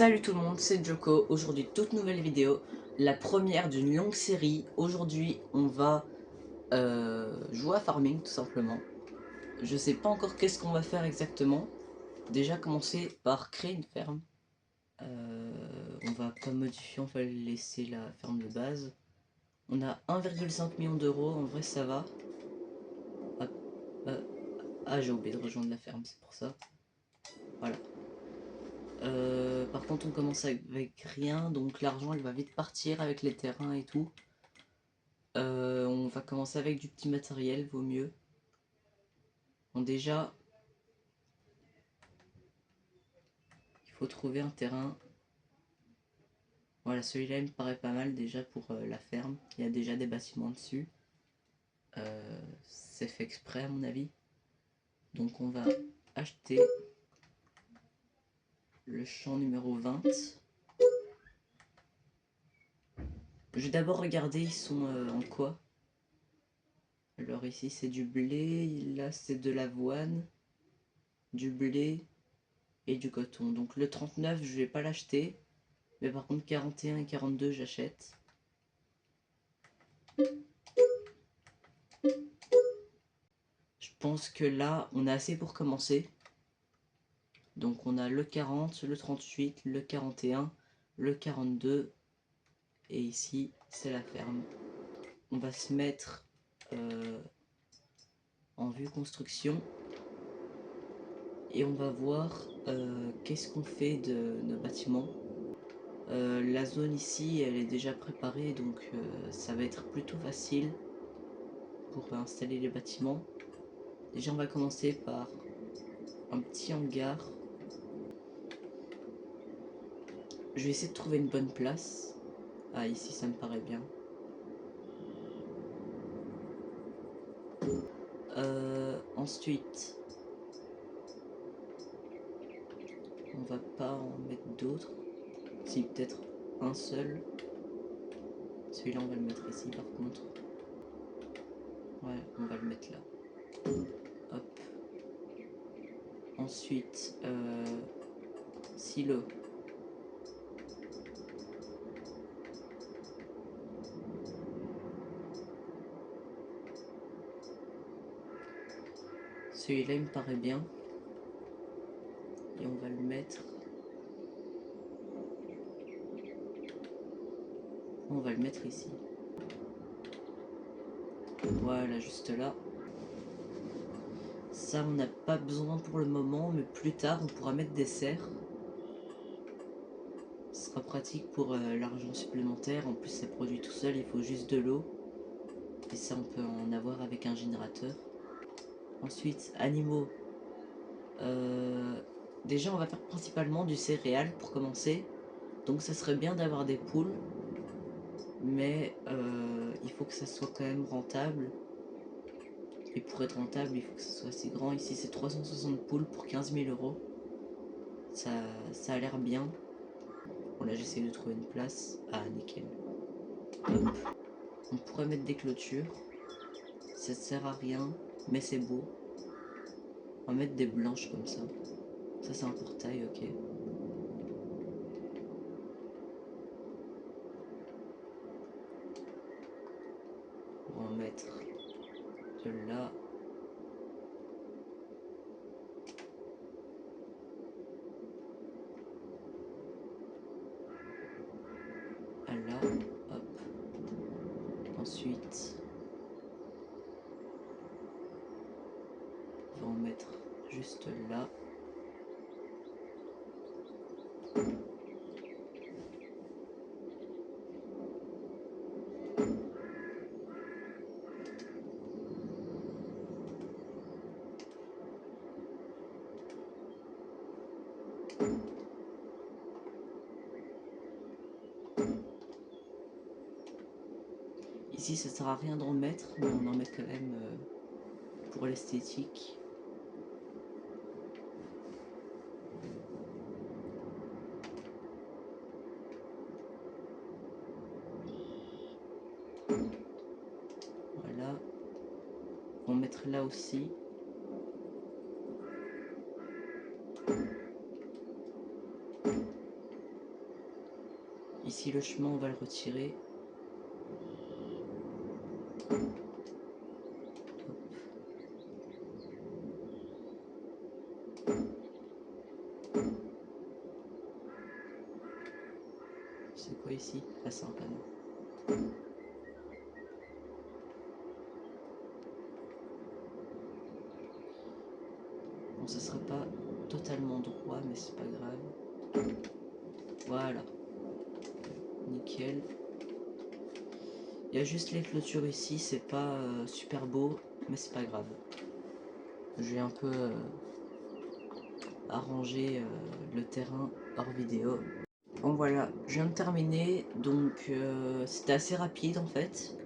Salut tout le monde, c'est Joko. Aujourd'hui, toute nouvelle vidéo, la première d'une longue série. Aujourd'hui, on va jouer à farming tout simplement. Je sais pas encore qu'est-ce qu'on va faire exactement. Déjà commencer par créer une ferme. On va pas modifier, on va laisser la ferme de base. On a 1,5 million d'euros, en vrai ça va. Ah, j'ai oublié de rejoindre la ferme, c'est pour ça. Voilà. Par contre on commence avec rien, donc l'argent il va vite partir avec les terrains et tout. On va commencer avec du petit matériel, vaut mieux. Bon déjà, il faut trouver un terrain. Voilà, celui-là il me paraît pas mal déjà pour la ferme. Il y a déjà des bâtiments dessus. C'est fait exprès à mon avis. Donc on va acheter le champ numéro 20. Je vais d'abord regarder ils sont en quoi. Alors ici c'est du blé, là c'est de l'avoine, du blé et du coton. Donc le 39 je vais pas l'acheter, mais par contre 41 et 42 j'achète. Je pense que là on a assez pour commencer. Donc on a le 40, le 38, le 41, le 42 et ici c'est la ferme. On va se mettre en vue construction et on va voir qu'est-ce qu'on fait de nos bâtiments. La zone ici elle est déjà préparée, donc ça va être plutôt facile pour installer les bâtiments. Déjà on va commencer par un petit hangar. Je vais essayer de trouver une bonne place. Ah, ici ça me paraît bien. Ensuite on va pas en mettre d'autres. Si, peut-être un seul. Celui-là on va le mettre ici par contre. Ouais, on va le mettre là. Hop. Ensuite silo. Celui-là il me paraît bien. Et on va le mettre. On va le mettre ici. Voilà, juste là. Ça on n'a pas besoin pour le moment, mais plus tard on pourra mettre des serres. Ce sera pratique pour l'argent supplémentaire. En plus ça produit tout seul, il faut juste de l'eau. Et ça on peut en avoir avec un générateur. Ensuite, animaux. Déjà on va faire principalement du céréal pour commencer. Donc ça serait bien d'avoir des poules. Mais il faut que ça soit quand même rentable. Et pour être rentable, il faut que ça soit assez grand. Ici c'est 360 poules pour 15 000 euros. Ça a l'air bien. Bon là j'essaie de trouver une place. Ah nickel. Hop. On pourrait mettre des clôtures. Ça sert à rien, mais c'est beau. On va mettre des blanches comme ça. Ça c'est un portail, ok. On va en mettre de là. À là, hop. Ensuite, on va en mettre juste là. Ici ça sert à rien d'en mettre, mais on en met quand même pour l'esthétique. Voilà. On va mettre là aussi. Ici, le chemin, on va le retirer. C'est quoi ici? Ah, c'est un panneau. Bon, ça sera pas totalement droit, mais c'est pas grave. Voilà. Nickel. Il y a juste les clôtures ici, c'est pas super beau, mais c'est pas grave. J'ai un peu arrangé le terrain hors vidéo. Bon voilà, je viens de terminer, donc c'était assez rapide en fait.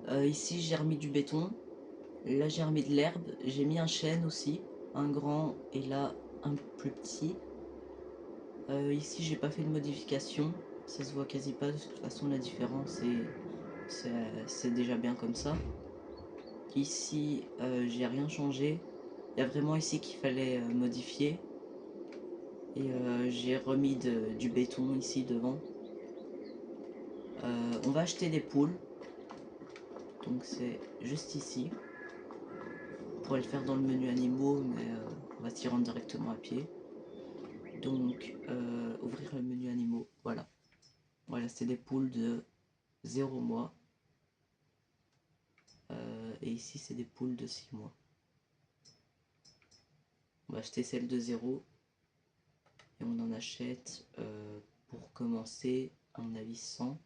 Ici j'ai remis du béton, là j'ai remis de l'herbe, j'ai mis un chêne aussi, un grand et là un plus petit. Ici j'ai pas fait de modification, ça se voit quasi pas, de toute façon la différence c'est déjà bien comme ça. Ici j'ai rien changé, il y a vraiment ici qu'il fallait modifier. Et j'ai remis du béton ici devant. On va acheter des poules. Donc c'est juste ici. On pourrait le faire dans le menu animaux, mais on va s'y rendre directement à pied. Donc ouvrir le menu animaux, voilà. Voilà, c'est des poules de 0 mois. Et ici c'est des poules de 6 mois. On va acheter celle de 0. Et on en achète pour commencer, à mon avis 100.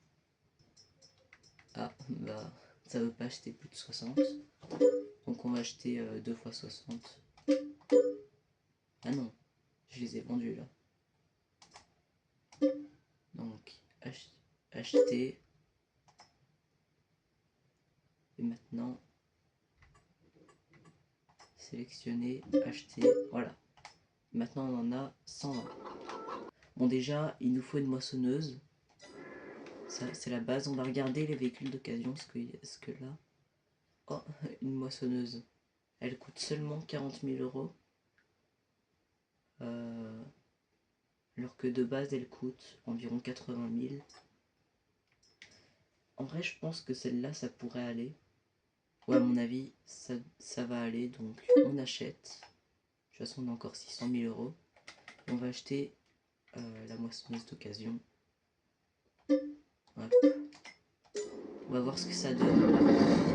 Ah, bah ça veut pas acheter plus de 60. Donc on va acheter 2 fois 60. Ah non, je les ai vendus là. Donc acheter. Et maintenant sélectionner, acheter. Voilà. Maintenant on en a 120. Bon déjà il nous faut une moissonneuse. Ça c'est la base. On va regarder les véhicules d'occasion. Ce que là. Oh, une moissonneuse. Elle coûte seulement 40 000 euros. Alors que de base elle coûte environ 80 000. En vrai je pense que celle-là ça pourrait aller. Ouais, à mon avis ça va aller, donc on achète. De toute façon on a encore 600 000 euros. Et on va acheter la moissonneuse d'occasion. On va voir ce que ça donne.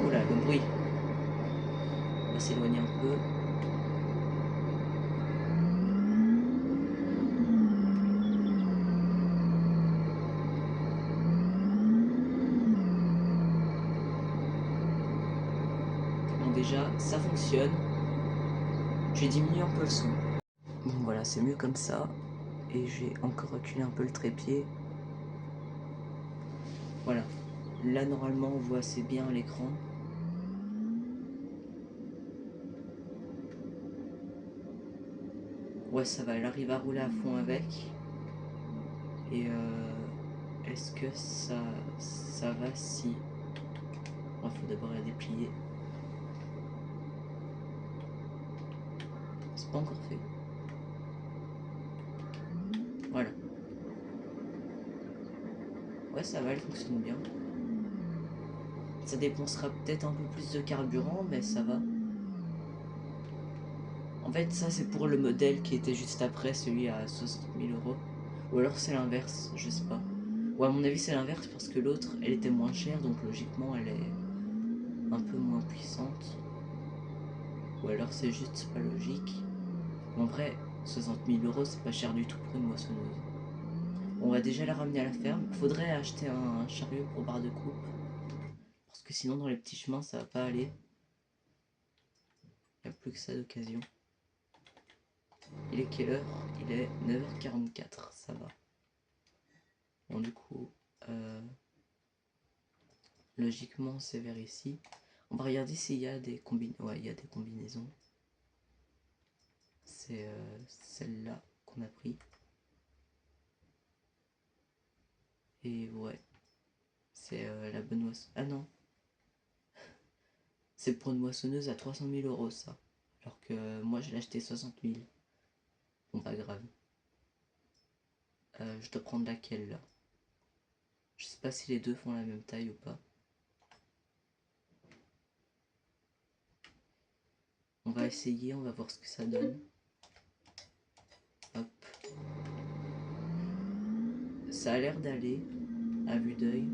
Oula, le bruit. On va s'éloigner un peu. Bon déjà ça fonctionne. J'ai diminué un peu le son. Bon voilà, c'est mieux comme ça. Et j'ai encore reculé un peu le trépied. Voilà. Là normalement on voit assez bien l'écran. Ouais ça va, elle arrive à rouler à fond avec. Et est-ce que ça va si... Il faut d'abord la déplier. C'est pas encore fait. Voilà. Ouais ça va, elle fonctionne bien. Ça dépensera peut-être un peu plus de carburant, mais ça va. En fait, ça c'est pour le modèle qui était juste après, celui à 60 000 euros. Ou alors c'est l'inverse, je sais pas. Ou à mon avis c'est l'inverse parce que l'autre, elle était moins chère, donc logiquement elle est un peu moins puissante. Ou alors c'est juste pas logique. En vrai, 60 000 euros c'est pas cher du tout pour une moissonneuse. On va déjà la ramener à la ferme. Faudrait acheter un chariot pour barre de coupe. Parce que sinon dans les petits chemins ça va pas aller. Il n'y a plus que ça d'occasion. Il est quelle heure? Il est 9h44, ça va. Bon du coup, logiquement c'est vers ici. On va regarder s'il y a des combinaisons. Ouais, il y a des combinaisons. C'est celle-là qu'on a pris. Et ouais, c'est la bonne moissonneuse. Ah non, c'est pour une moissonneuse à 300 000 euros ça. Alors que moi je l'ai acheté 60 000. Bon, pas grave. Je dois prendre laquelle là? Je sais pas si les deux font la même taille ou pas. On va essayer, on va voir ce que ça donne. Hop. Ça a l'air d'aller à vue d'œil.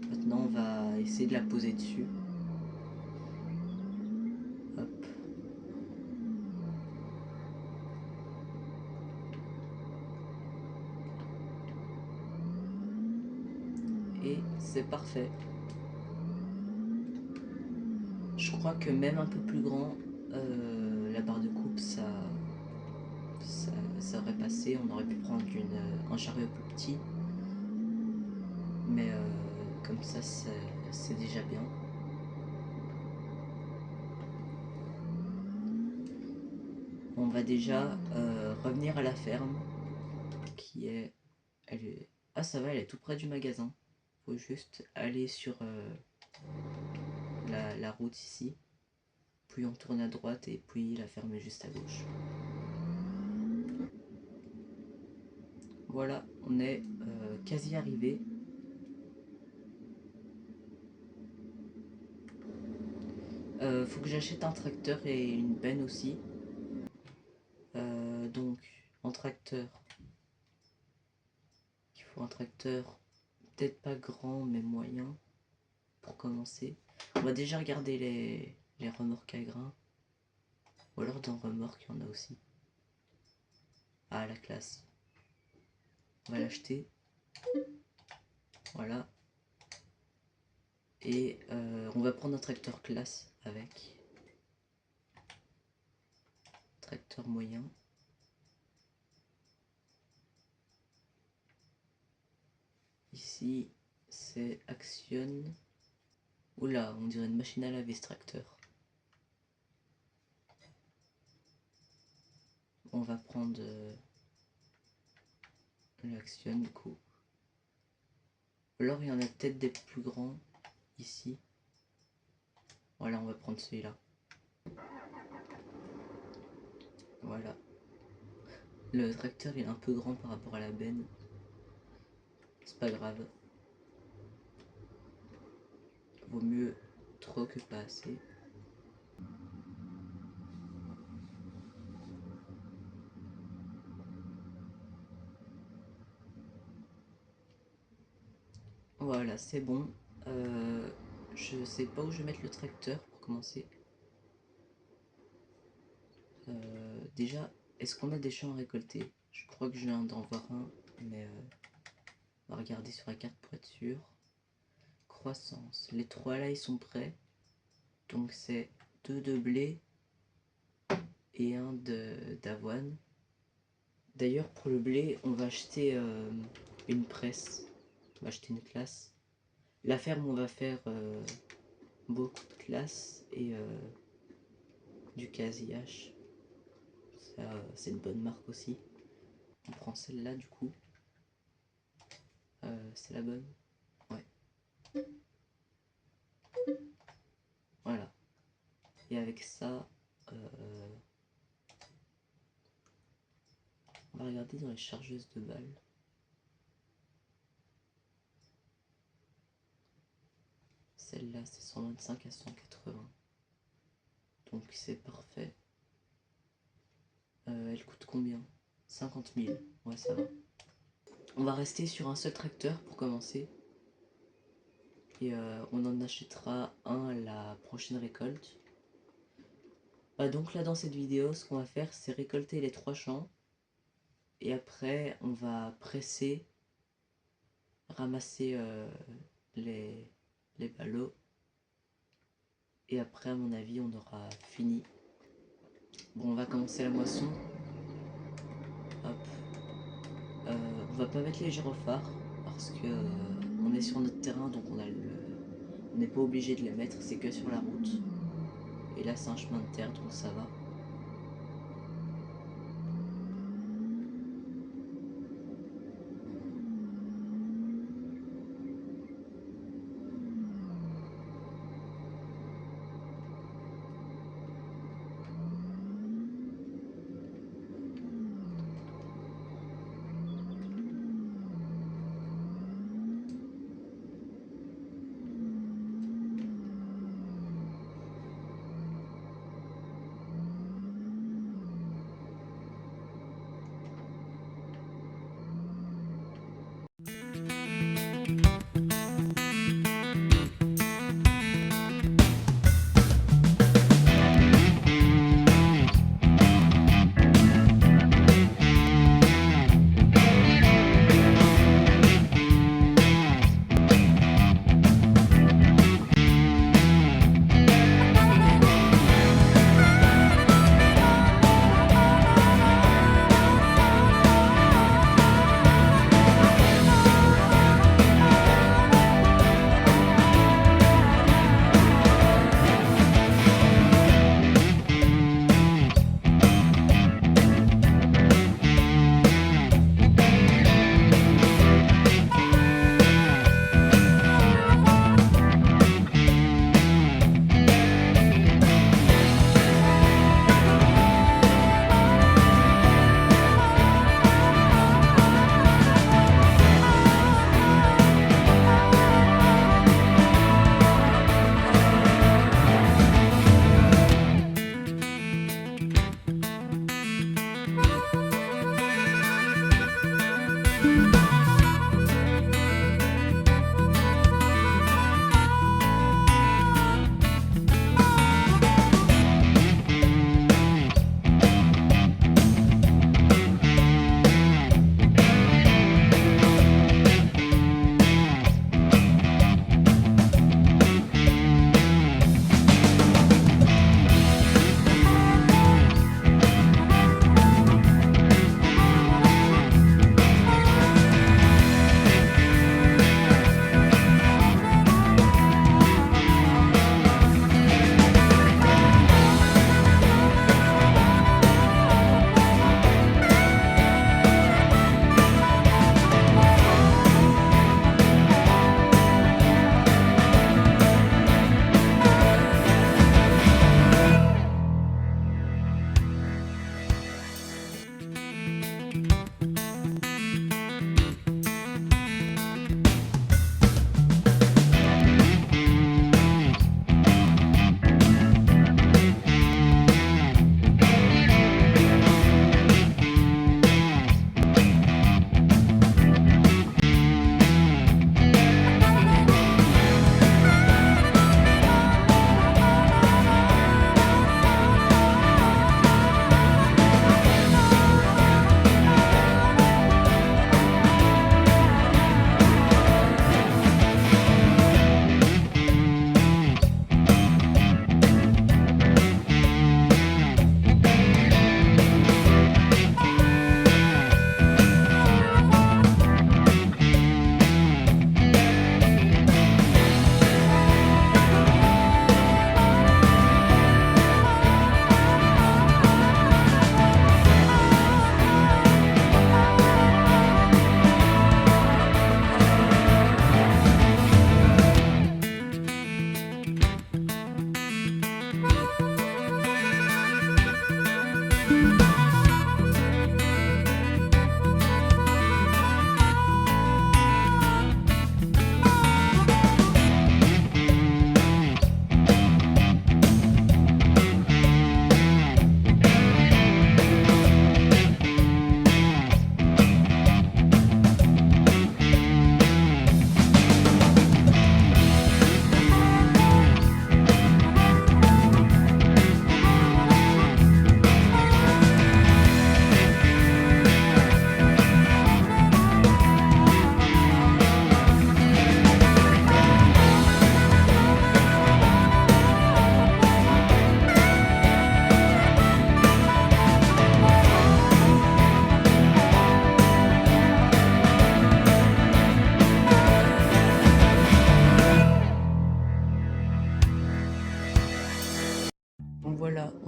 Maintenant on va essayer de la poser dessus. Hop. Et c'est parfait. Je crois que même un peu plus grand, la barre de coupe, ça aurait passé. On aurait pu prendre un chariot plus petit. Mais comme ça, c'est déjà bien. On va déjà revenir à la ferme, qui est... Ah ça va, elle est tout près du magasin. Faut juste aller sur la route ici. Puis on tourne à droite et puis la ferme est juste à gauche. Voilà, on est quasi arrivé. Faut que j'achète un tracteur et une benne aussi. Donc, en tracteur, il faut un tracteur peut-être pas grand mais moyen pour commencer. On va déjà regarder les remorques à grains. Ou alors dans remorque, il y en a aussi. Ah, la classe. On va l'acheter. Voilà. Et on va prendre un tracteur classe avec. Tracteur moyen. Ici, c'est Action. Oula, on dirait une machine à laver ce tracteur. On va prendre l'Action du coup. Alors il y en a peut-être des plus grands ici. Voilà, on va prendre celui-là. Voilà. Le tracteur il est un peu grand par rapport à la benne. C'est pas grave. Vaut mieux trop que pas assez. Voilà, c'est bon. Je sais pas où je vais mettre le tracteur pour commencer. Déjà, est-ce qu'on a des champs à récolter? Je crois que je viens d'en voir un, mais on va regarder sur la carte pour être sûr. Croissance. Les trois là, ils sont prêts. Donc c'est 2 de blé et un d'avoine. D'ailleurs, pour le blé, on va acheter une presse. On va acheter une classe. La ferme, on va faire beaucoup de classes et du quasi-H. Ça, c'est une bonne marque aussi. On prend celle-là du coup. C'est la bonne. Ouais. Voilà. Et avec ça, on va regarder dans les chargeuses de balles. Celle-là, c'est 125 à 180. Donc c'est parfait. Elle coûte combien? 50 000. Ouais, ça va. On va rester sur un seul tracteur pour commencer. Et on en achètera un à la prochaine récolte. Donc là, dans cette vidéo, ce qu'on va faire, c'est récolter les 3 champs. Et après, on va presser, ramasser les ballots. Et après, à mon avis, on aura fini. Bon, on va commencer la moisson. Hop. On va pas mettre les gyrophares parce que on est sur notre terrain, donc on n'est pas obligé de les mettre, c'est que sur la route. Et là, c'est un chemin de terre, donc ça va.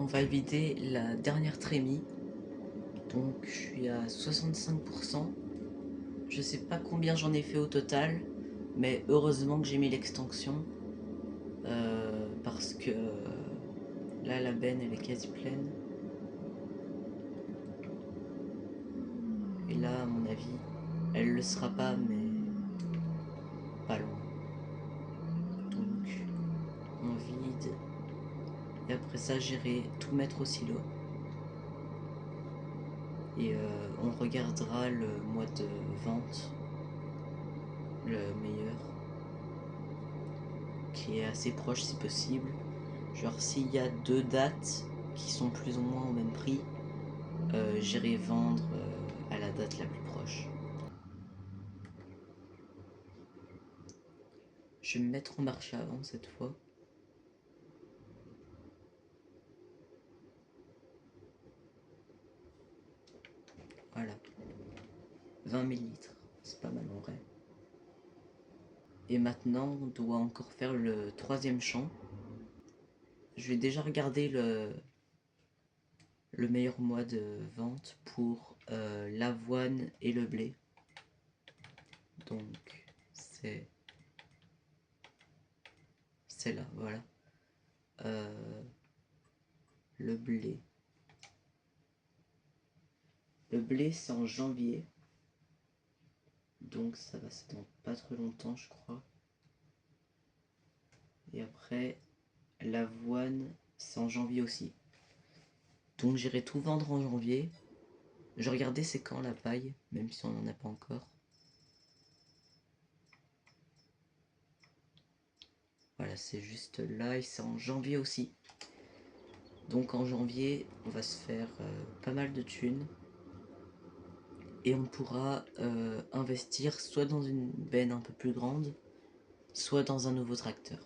on va vider la dernière trémie. Donc je suis à 65%. Je sais pas combien j'en ai fait au total, mais heureusement que j'ai mis l'extension. Parce que là la benne elle est quasi pleine. Et là à mon avis, elle le sera pas, mais pas loin. Donc on vide. Et après ça j'irai tout mettre au silo. Et on regardera le mois de vente, le meilleur, qui est assez proche si possible. Genre s'il y a 2 dates qui sont plus ou moins au même prix, j'irai vendre à la date la plus proche. Je vais me mettre en marche avant cette fois. Voilà. 20 000 litres. C'est pas mal en vrai. Et maintenant, on doit encore faire le 3e champ. Je vais déjà regarder le meilleur mois de vente pour l'avoine et le blé. Donc, c'est là, voilà. Le blé. Le blé, c'est en janvier. Donc, ça va, c'est dans pas trop longtemps, je crois. Et après, l'avoine, c'est en janvier aussi. Donc, j'irai tout vendre en janvier. Je regardais c'est quand la paille, même si on n'en a pas encore. Voilà, c'est juste là et c'est en janvier aussi. Donc en janvier, on va se faire pas mal de thunes. Et on pourra investir soit dans une benne un peu plus grande, soit dans un nouveau tracteur.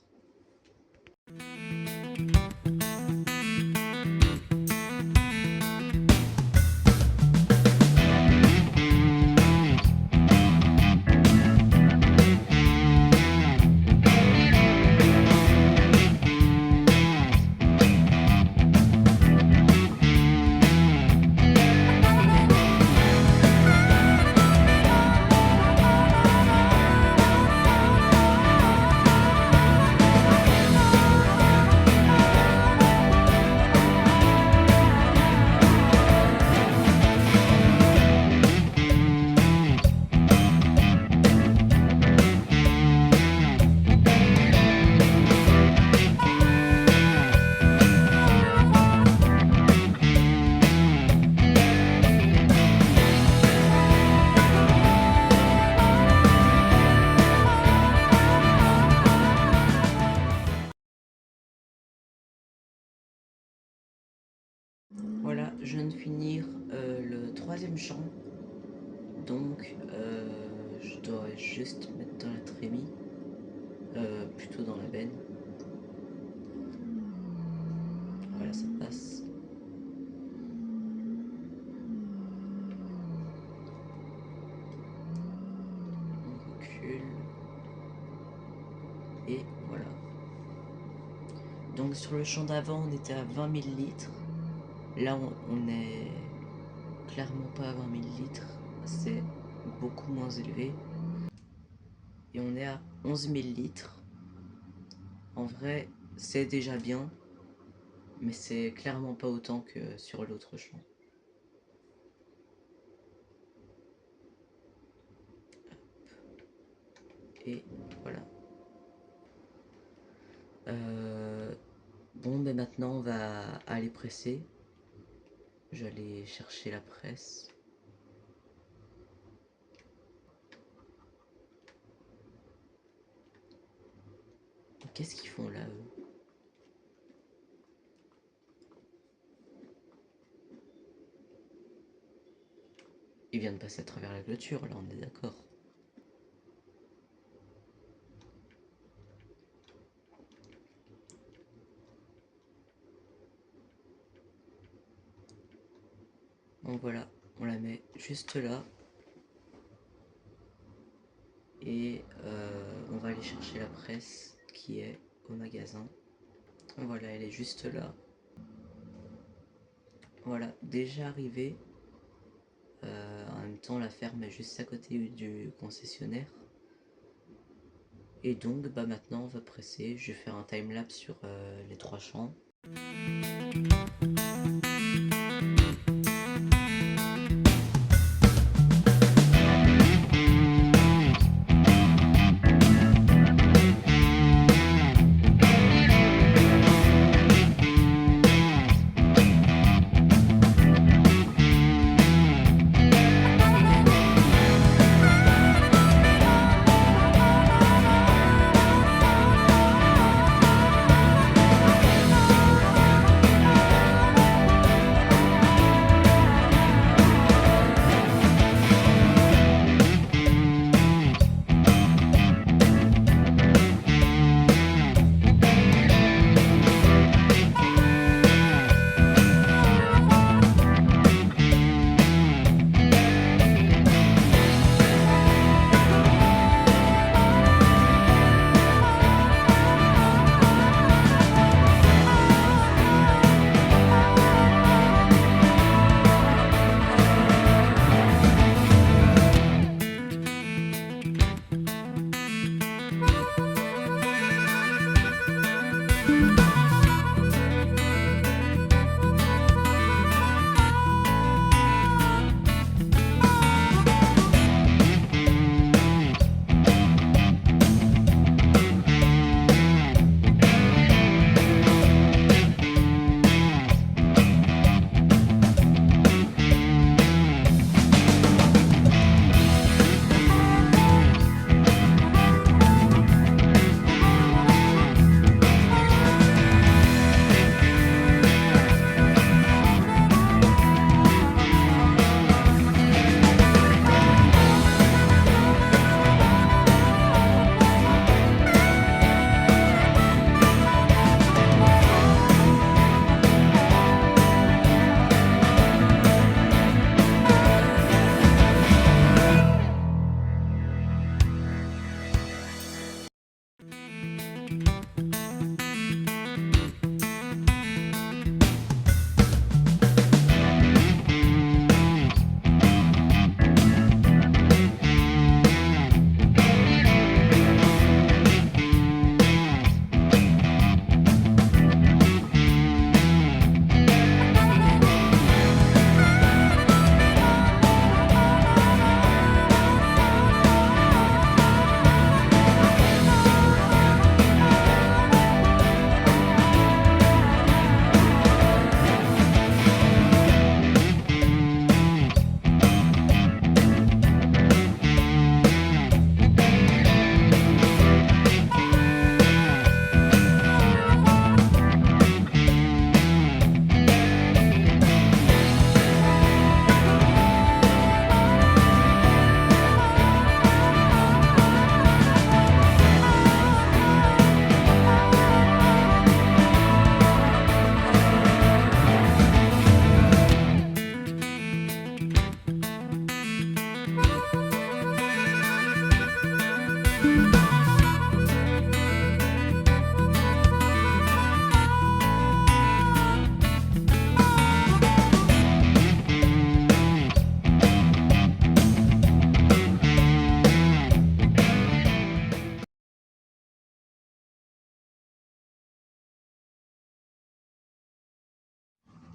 Voilà, je viens de finir le 3e champ. Donc je dois juste mettre dans la trémie, plutôt dans la benne. Voilà, ça passe. On recule. Et voilà. Donc sur le champ d'avant, on était à 20 000 litres. Là, on est clairement pas à 20 000 litres. C'est beaucoup moins élevé. Et on est à 11 000 litres. En vrai, c'est déjà bien. Mais c'est clairement pas autant que sur l'autre champ. Et voilà. Bon, mais maintenant on va aller presser. Je vais aller chercher la presse. Qu'est-ce qu'ils font là, eux? Ils viennent passer à travers la clôture, là, on est d'accord. Donc voilà, on la met juste là. Et on va aller chercher la presse qui est au magasin. Voilà, elle est juste là. Voilà, déjà arrivé. En même temps, la ferme est juste à côté du concessionnaire. Et donc, bah maintenant, on va presser. Je vais faire un timelapse sur les 3 champs.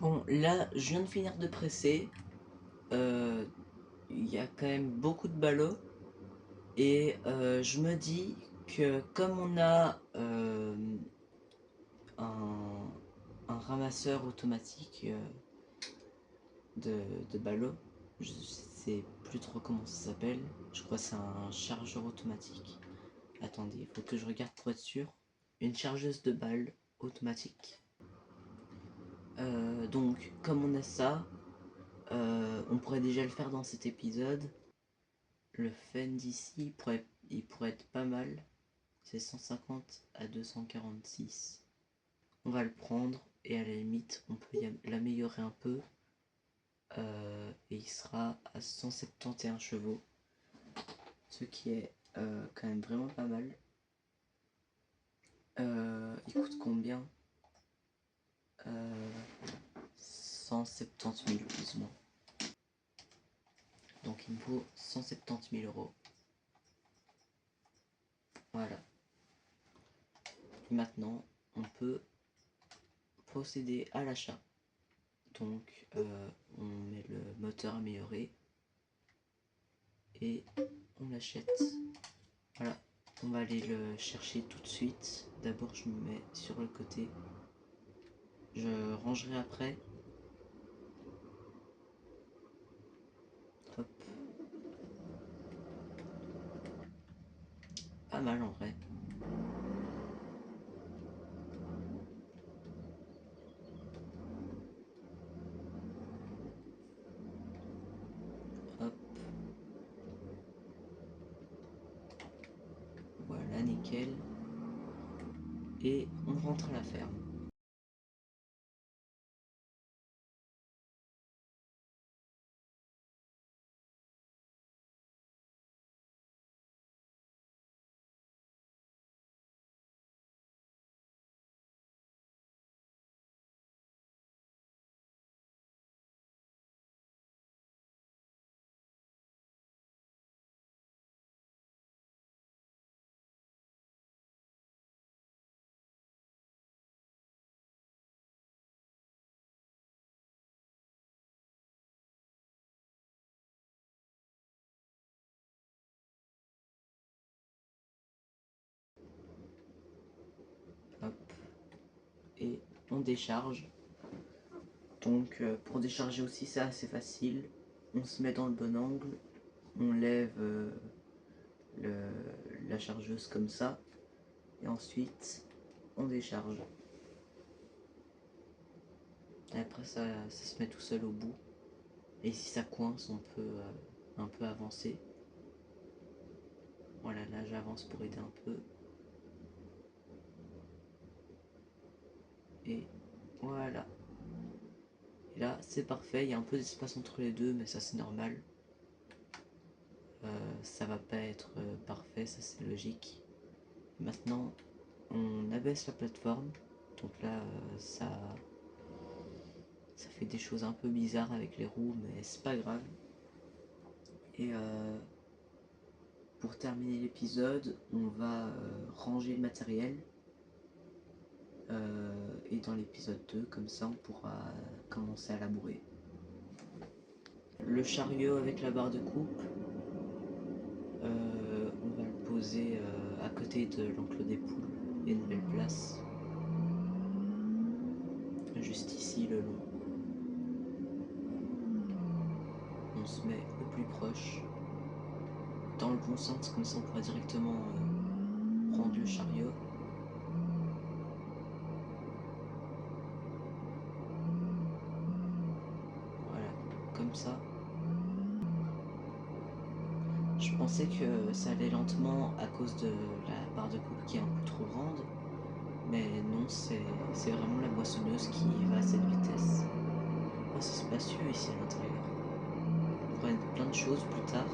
Bon, là, je viens de finir de presser. Il y a quand même beaucoup de ballots. Et je me dis que comme on a un, un ramasseur automatique de ballots, je sais plus trop comment ça s'appelle. Je crois que c'est un chargeur automatique. Attendez, il faut que je regarde pour être sûr. Une chargeuse de balles automatique. Donc, comme on a ça, on pourrait déjà le faire dans cet épisode. Le fend ici, il pourrait être pas mal. C'est 150 à 246. On va le prendre et à la limite, on peut l'améliorer un peu. Et il sera à 171 chevaux. Ce qui est quand même vraiment pas mal. Il coûte combien 170 000 plus ou moins. Donc il me faut 170 000 euros. Voilà. Et maintenant, on peut procéder à l'achat. Donc on met le moteur amélioré et on l'achète. Voilà, on va aller le chercher tout de suite. D'abord je me mets sur le côté. Je rangerai après. Hop. Pas mal en vrai. Hop. Voilà, nickel. Et on rentre à la ferme. Hop. Et on décharge. Donc pour décharger aussi c'est assez facile. On se met dans le bon angle. On lève la chargeuse comme ça. Et ensuite on décharge. Et après ça se met tout seul au bout. Et si ça coince on peut un peu avancer. Voilà, là j'avance pour aider un peu. Et voilà. Et là c'est parfait, il y a un peu d'espace entre les deux mais ça c'est normal. Ça va pas être parfait, ça c'est logique. Maintenant on abaisse la plateforme. Donc là ça fait des choses un peu bizarres avec les roues mais c'est pas grave. Et pour terminer l'épisode on va ranger le matériel. Et dans l'épisode 2 comme ça on pourra commencer à labourer. Le chariot avec la barre de coupe, on va le poser à côté de l'enclos des poules. Il y a une belle place. Juste ici le long. On se met au plus proche. Dans le bon sens, comme ça on pourra directement prendre le chariot. Voilà, comme ça. Je pensais que ça allait lentement à cause de la barre de coupe qui est un peu trop grande. Mais non, c'est vraiment la moissonneuse qui va à cette vitesse. Oh, c'est spacieux ici à l'intérieur. On pourrait mettre plein de choses plus tard.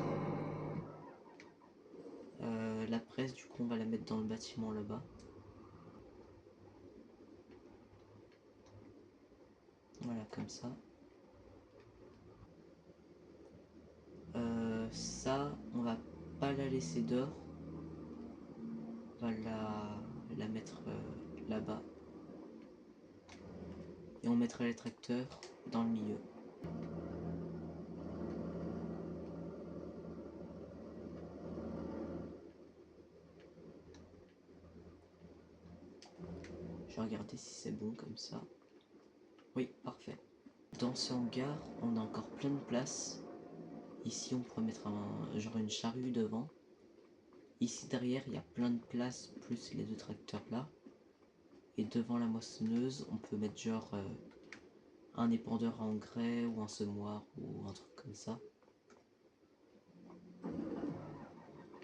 La presse, du coup, on va la mettre dans le bâtiment là-bas. Voilà, comme ça. Ça, on va pas la laisser dehors. On va la mettre là-bas. Et on mettra les tracteurs dans le milieu. Je vais regarder si c'est bon comme ça. Oui, parfait. Dans ce hangar, on a encore plein de place. Ici, on pourrait mettre genre une charrue devant. Ici derrière, il y a plein de place, plus les deux tracteurs là. Et devant la moissonneuse, on peut mettre genre un épandeur à engrais ou un semoir ou un truc comme ça.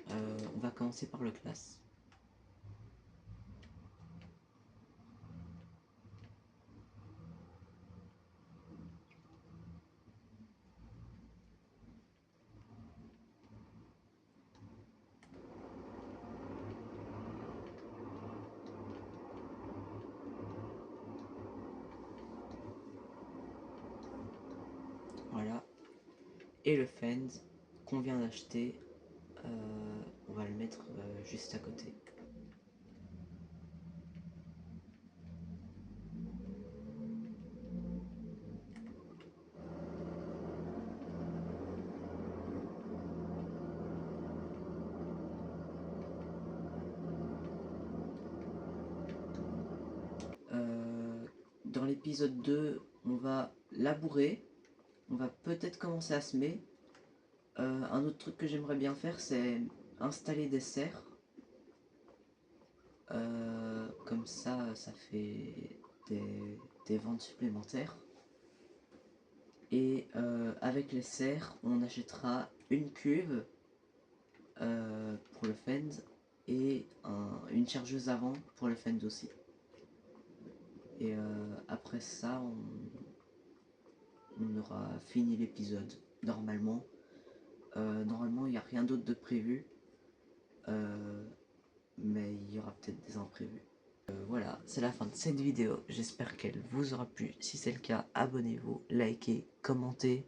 On va commencer par le classe. et le fend qu'on vient d'acheter. On va le mettre juste à côté. Dans l'épisode 2, on va labourer. On va peut-être commencer à semer. Un autre truc que j'aimerais bien faire, c'est installer des serres. Comme ça, ça fait des ventes supplémentaires. Et avec les serres, on achètera une cuve pour le fend et une chargeuse avant pour le fend aussi. Et après ça, on aura fini l'épisode normalement. Normalement, il n'y a rien d'autre de prévu, mais il y aura peut-être des imprévus. Voilà, c'est la fin de cette vidéo. J'espère qu'elle vous aura plu. Si c'est le cas, abonnez-vous, likez, commentez.